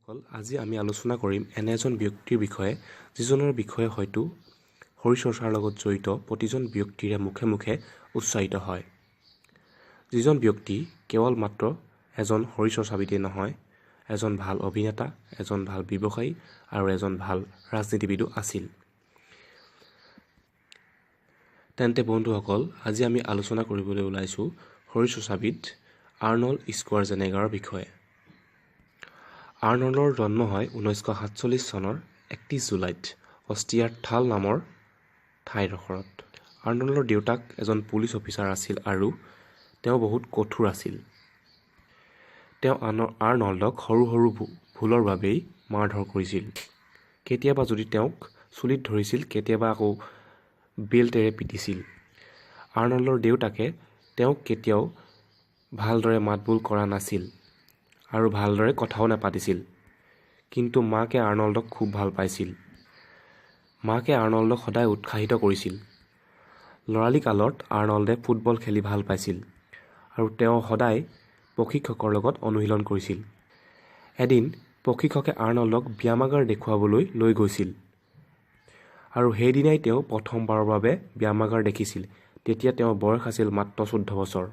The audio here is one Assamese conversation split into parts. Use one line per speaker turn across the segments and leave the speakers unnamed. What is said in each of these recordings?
বন্ধুসকল, আজি আমি আলোচনা কৰিম এনে এজন ব্যক্তিৰ বিষয়ে যিজনৰ বিষয়ে হয়তো শৰীৰ চৰ্চাৰ লগত জড়িত প্ৰতিজন ব্যক্তিৰে মুখে মুখে উচ্চাৰিত হয়। যিজন ব্যক্তি কেৱল মাত্ৰ এজন শৰীৰ চৰ্চাবিদেই নহয়, এজন ভাল অভিনেতা, এজন ভাল ব্যৱসায়ী আৰু এজন ভাল ৰাজনীতিবিদো আছিল। তেন্তে বন্ধুসকল, আজি আমি আলোচনা কৰিবলৈ ওলাইছোঁ শৰীৰ চৰ্চাবিদ আৰ্নল্ড স্কোৱাৰজেনেগাৰৰ বিষয়ে। আৰ্নল্ডৰ জন্ম হয় 1947 চনৰ 31 জুলাইত অষ্ট্ৰিয়াৰ থাল নামৰ ঠাইডোখৰত। আৰ্নল্ডৰ দেউতাক এজন পুলিচ অফিচাৰ আছিল আৰু তেওঁ বহুত কঠোৰ আছিল। তেওঁ আৰ্নল্ডক সৰু সৰু ভুলৰ বাবেই মাৰধৰ কৰিছিল। কেতিয়াবা যদি তেওঁক চুলিত ধৰিছিল, কেতিয়াবা আকৌ বেল্টেৰে পিটিছিল। আৰ্নল্ডৰ দেউতাকে তেওঁক কেতিয়াও ভালদৰে মাতবোল কৰা নাছিল আৰু ভালদৰে কথাও নাপাতিছিল। কিন্তু মাকে আৰ্নল্ডক খুব ভাল পাইছিল। মাকে আৰ্নল্ডক সদায় উৎসাহিত কৰিছিল। ল'ৰালি কালত আৰ্নল্ডে ফুটবল খেলি ভাল পাইছিল আৰু তেওঁ সদায় প্ৰশিক্ষকৰ লগত অনুশীলন কৰিছিল। এদিন প্ৰশিক্ষকে আৰ্নল্ডক ব্যায়ামাগাৰ দেখুৱাবলৈ লৈ গৈছিল আৰু সেইদিনাই তেওঁ প্ৰথমবাৰৰ বাবে ব্যায়ামাগাৰ দেখিছিল। তেতিয়া তেওঁৰ বয়স আছিল মাত্ৰ 14 বছৰ।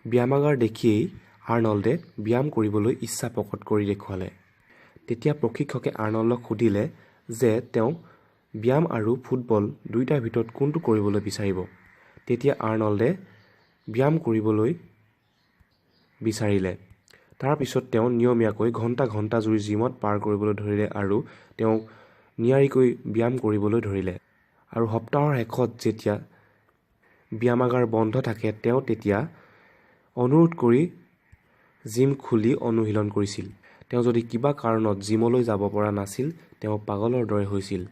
ব্যায়ামাগাৰ দেখিয়েই আৰ্নল্ডে ব্যায়াম কৰিবলৈ ইচ্ছা প্ৰকট কৰি দেখুৱালে। তেতিয়া প্ৰশিক্ষকে আৰ্নল্ডক সুধিলে যে তেওঁ ব্যায়াম আৰু ফুটবল দুয়োটাৰ ভিতৰত কোনটো কৰিবলৈ বিচাৰিব। তেতিয়া আৰ্নল্ডে ব্যায়াম কৰিবলৈ বিচাৰিলে। তাৰ পিছত তেওঁ নিয়মীয়াকৈ ঘণ্টা ঘণ্টা জুৰি জিমত পাৰ কৰিবলৈ ধৰিলে আৰু তেওঁ নিয়াৰিকৈ ব্যায়াম কৰিবলৈ ধৰিলে। আৰু সপ্তাহৰ শেষত যেতিয়া ব্যায়ামাগাৰ বন্ধ থাকে, তেওঁ তেতিয়া অনুৰোধ কৰি জিম খুলি অনুশীলন কৰিছিল। তেওঁ যদি কিবা কাৰণত জিমলৈ যাব পৰা নাছিল, তেওঁ পাগলৰ দৰে হৈছিল।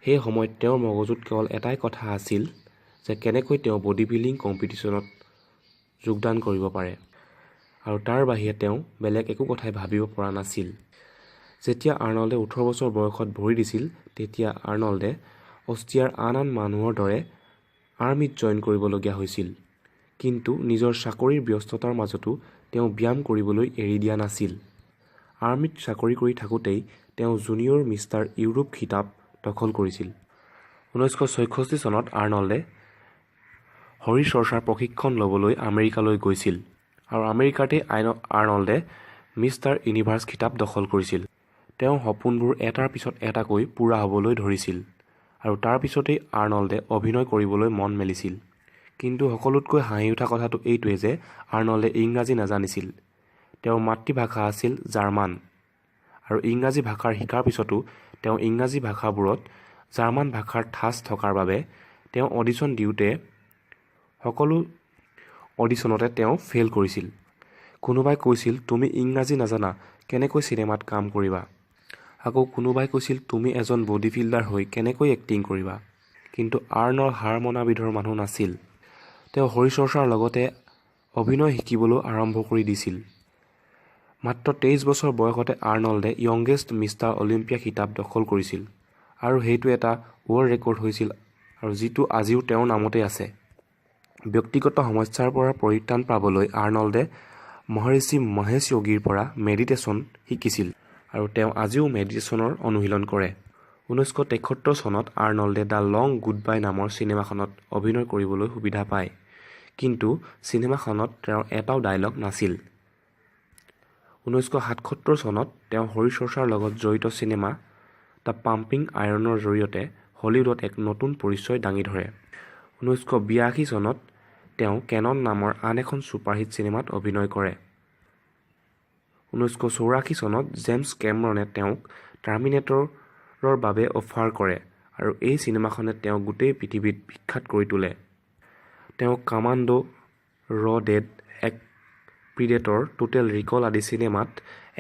সেই সময়ত তেওঁৰ মগজুত কেৱল এটাই কথা আছিল যে কেনেকৈ তেওঁ বডি বিল্ডিং কম্পিটিশ্যনত যোগদান কৰিব পাৰে, আৰু তাৰ বাহিৰে তেওঁ বেলেগ একো কথাই ভাবিব পৰা নাছিল। যেতিয়া আৰ্নল্ডে 18 বছৰ বয়সত ভৰি দিছিল, তেতিয়া আৰ্নল্ডে অষ্ট্ৰিয়াৰ আন মানুহৰ দৰে আৰ্মিত জইন কৰিবলগীয়া হৈছিল। কিন্তু নিজৰ চাকৰিৰ ব্যস্ততাৰ মাজতো তেওঁ ব্যায়াম কৰিবলৈ এৰি দিয়া নাছিল। আৰ্মিত চাকৰি কৰি থাকোঁতেই তেওঁ জুনিয়ৰ মিষ্টাৰ ইউৰোপ খিতাপ দখল কৰিছিল। 1966 চনত আৰ্নল্ডে শৰীৰ চৰ্চাৰ প্ৰশিক্ষণ ল'বলৈ আমেৰিকালৈ গৈছিল আৰু আমেৰিকাতেই আৰ্নল্ডে মিষ্টাৰ ইউনিভাৰ্ছ খিতাপ দখল কৰিছিল। তেওঁৰ সপোনবোৰ এটাৰ পিছত এটাকৈ পূৰা হ'বলৈ ধৰিছিল আৰু তাৰ পিছতেই আৰ্নল্ডে অভিনয় কৰিবলৈ মন মেলিছিল। কিন্তু সকলোতকৈ হাঁহি উঠা কথাটো এইটোৱেই যে আৰ্নল্ডে ইংৰাজী নাজানিছিল। তেওঁৰ মাতৃভাষা আছিল জাৰ্মান আৰু ইংৰাজী ভাষাৰ শিকাৰ পিছতো তেওঁ ইংৰাজী ভাষাবোৰত জাৰ্মান ভাষাৰ ঠাঁচ থকাৰ বাবে তেওঁ অডিশ্যন দিওঁতে সকলো অডিশ্যনতে তেওঁ ফেইল কৰিছিল। কোনোবাই কৈছিল, তুমি ইংৰাজী নাজানা, কেনেকৈ চিনেমাত কাম কৰিবা? আকৌ কোনোবাই কৈছিল, তুমি এজন বডি বিল্ডাৰ হৈ কেনেকৈ এক্টিং কৰিবা? কিন্তু আৰ্নল্ড হাৰ মনা বিধৰ মানুহ নাছিল। তেওঁ শৰীৰ চৰ্চাৰ লগতে অভিনয় শিকিবলৈ আৰম্ভ কৰি দিছিল। মাত্ৰ 23 বছৰ বয়সতে আৰ্নল্ডে য়ংগেষ্ট মিষ্টাৰ অলিম্পিয়া খিতাপ দখল কৰিছিল আৰু সেইটো এটা ৱৰ্ল্ড ৰেকৰ্ড হৈছিল আৰু যিটো আজিও তেওঁৰ নামতেই আছে। ব্যক্তিগত সমস্যাৰ পৰা পৰিত্ৰাণ পাবলৈ আৰ্নল্ডে মহৰ্ষি মহেশ যোগীৰ পৰা মেডিটেশ্যন শিকিছিল আৰু তেওঁ আজিও মেডিটেশ্যনৰ অনুশীলন কৰে। 1973 চনত আৰ্নল্ডে দ্য লং গুডবাই নামৰ চিনেমাখনত অভিনয় কৰিবলৈ সুবিধা পায়। কিন্তু চিনেমাখনত তেওঁৰ এটাও ডায়লগ নাছিল। 1977 চনত তেওঁ শৰীৰ চৰ্চাৰ লগত জড়িত চিনেমা দ্য পাম্পিং আইৰণৰ জৰিয়তে হলিউডত এক নতুন পৰিচয় দাঙি ধৰে। 1982 চনত তেওঁ কেনন নামৰ আন এখন ছুপাৰহিট চিনেমাত অভিনয় কৰে। 1984 চনত জেমছ কেমৰণে তেওঁক টাৰ্মিনেটৰৰ বাবে অফাৰ কৰে আৰু এই চিনেমাখনে তেওঁক গোটেই পৃথিৱীত বিখ্যাত কৰি তোলে। তেওঁ কামাণ্ডো, ৰ ডেড, প্ৰিডেটৰ, টোটেল ৰিকল আদি চিনেমাত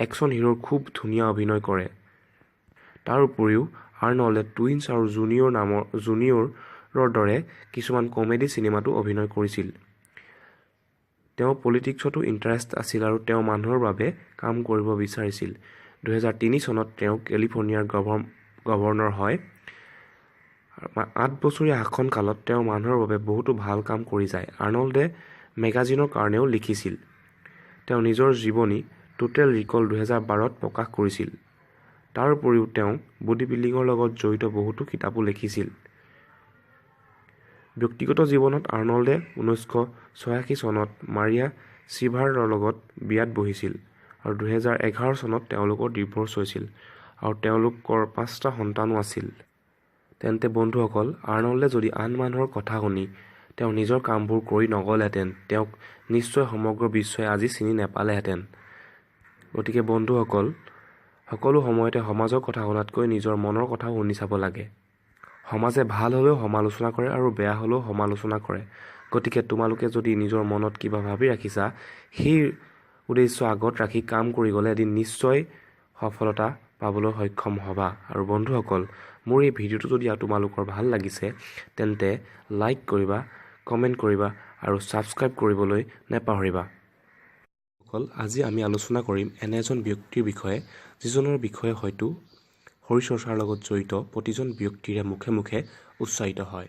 একশ্যন হিৰোৰ খুব ধুনীয়া অভিনয় কৰে। তাৰ উপৰিও আৰ্নল্ডে টুইনছ আৰু জুনিয়ৰৰ দৰে কিছুমান কমেডি চিনেমাতো অভিনয় কৰিছিল। তেওঁ পলিটিক্সতো ইণ্টাৰেষ্ট আছিল আৰু তেওঁ মানুহৰ বাবে কাম কৰিব বিচাৰিছিল। 2003 চনত তেওঁ কেলিফৰ্ণিয়াৰ গভৰ্ণৰ হয়। 8 বছৰীয়া শাসনকালত তেওঁ মানুহৰ বাবে বহুতো ভাল কাম কৰি যায়। আৰ্নল্ডে মেগাজিনৰ কাৰণেও লিখিছিল। তেওঁ নিজৰ জীৱনী টোটেল ৰিকল 2012ত প্ৰকাশ কৰিছিল। তাৰ উপৰিও তেওঁ বডি বিল্ডিঙৰ লগত জড়িত বহুতো কিতাপো লিখিছিল। ব্যক্তিগত জীৱনত আৰ্নল্ডে 1986 চনত মাৰিয়া শ্বিভাৰৰ লগত বিয়াত বহিছিল আৰু 2011 চনত তেওঁলোকৰ ডিভোৰ্চ হৈছিল আৰু তেওঁলোকৰ 5টা সন্তানো আছিল। তেন্তে বন্ধুসকল, আৰ্নল্ডে যদি আন মানুহৰ কথা শুনি তেওঁ নিজৰ কামবোৰ কৰি নগ'লেহেঁতেন, তেওঁক নিশ্চয় সমগ্ৰ বিশ্বই আজি চিনি নেপালেহেঁতেন। গতিকে বন্ধুসকল, সকলো সময়তে সমাজৰ কথা শুনাতকৈ নিজৰ মনৰ কথাও শুনি চাব লাগে। সমাজে ভাল হ'লেও সমালোচনা কৰে আৰু বেয়া হ'লেও সমালোচনা কৰে। গতিকে তোমালোকে যদি নিজৰ মনত কিবা ভাবি ৰাখিছা, সেই উদ্দেশ্য আগত ৰাখি কাম কৰি গ'লে এদিন নিশ্চয় সফলতা পাবলৈ সক্ষম হ'বা। আৰু বন্ধুসকল, মোৰ এই ভিডিঅ'টো যদি তোমালোকৰ ভাল লাগিছে তেন্তে লাইক কৰিবা, কমেণ্ট কৰিবা আৰু ছাবস্ক্ৰাইব কৰিবলৈ নেপাহৰিবা। আজি আমি আলোচনা কৰিম এনে এজন ব্যক্তিৰ বিষয়ে যিজনৰ বিষয়ে হয়তো শৰীৰ চৰ্চাৰ লগত জড়িত প্ৰতিজন ব্যক্তিৰে মুখে মুখে উচ্চাৰিত হয়।